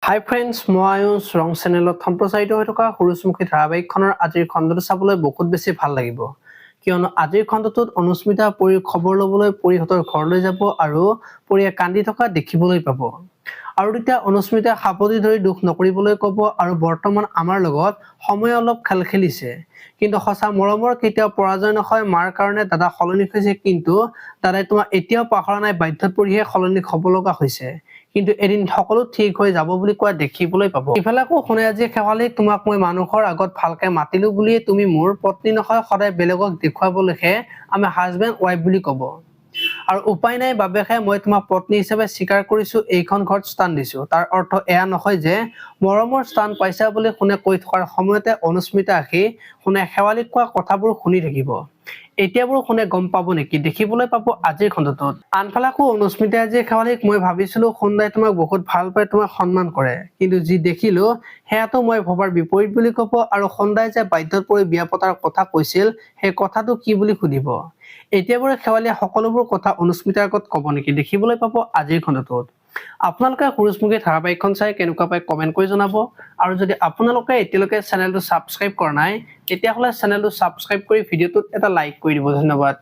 হাই friends, মই আয়ুষ ৰং চেনেলত সম্প্ৰচাৰিত হৈ থকা সূৰুযমুখী ধাৰাবাহিকখনৰ আজিৰ খণ্ডটো চাবলৈ বহুত বেছি ভাল লাগিব, কিয়নো আজিৰ খণ্ডটোত অনুস্মিতা পৰীৰ খবৰ ল'বলৈ পৰীহঁতৰ ঘৰলৈ যাব আৰু পৰীয়ে কান্দি থকা দেখিবলৈ পাব। আৰু তেতিয়া অনুস্মিতাই সাপতি ধৰি দুখ নকৰিবলৈ ক'ব আৰু বৰ্তমান আমাৰ লগত সময় অলপ খেল খেলিছে, কিন্তু সঁচা মৰমৰ কেতিয়াও পৰাজয় নহয়। মাৰ কাৰণে দাদা সলনি হৈছে, কিন্তু দাদাই তোমাক এতিয়াও পাহৰা নাই, বাধ্যত পৰিহে সলনি হ'ব লগা হৈছে, কিন্তু এদিন সকলো ঠিক হৈ যাব বুলি কোৱা দেখিবলৈ পাব। ইফালে আকৌ শুনে আজি শেৱালি, তোমাক মই মানুহৰ আগত ভালকে মাতিলো বুলিয়ে তুমি মোৰ পত্নী নহয়, সদায় বেলেগক দেখুৱাবলৈহে আমি হাজবেণ্ড ৱাইফ বুলি ক'ব। আৰু উপায় নাই বাবেহে মই তোমাক পত্নী হিচাপে স্বীকাৰ কৰিছো, এইখন ঘৰত স্থান দিছো। তাৰ অৰ্থ এয়া নহয় যে মৰমৰ স্থান পাইছা বুলি শুনে কৈ থকাৰ সময়তে অনুস্মিতা আহি শুনে শেৱালিক কোৱা কথাবোৰ শুনি থাকিব। এতিয়াবোৰ শুনে গম পাব নেকি, দেখিবলৈ পাব আজিৰ খণ্ডটোত। আনফালে আকৌ অনুস্মিতাই আজি শেৱালিক, মই ভাবিছিলো সোণদাই তোমাক বহুত ভাল পায়, তোমাক সন্মান কৰে, কিন্তু যি দেখিলো সেয়াতো মই ভবাৰ বিপৰীত বুলি ক'ব। আৰু সোণদাই যে বাধ্যত পৰি বিয়া পতাৰ কথা কৈছিল, সেই কথাটো কি বুলি সুধিব। এতিয়াবোৰে শেৱালিয়ে সকলোবোৰ কথা অনুস্মিতাৰ আগত ক'ব নেকি, দেখিবলৈ পাব আজিৰ খণ্ডটোত। আপোনালোকে সূৰুযমুখী ধাৰাবাহিকখন চাই কেনেকুৱা পায় কমেণ্ট কৰি জনাব। আৰু যদি আপোনালোকে এতিয়ালৈকে চেনেলটো ছাবস্ক্ৰাইব কৰা নাই, তেতিয়াহ'লে চেনেলটো ছাবস্ক্ৰাইব কৰি ভিডিঅ'টোত এটা লাইক কৰি দিব। ধন্যবাদ।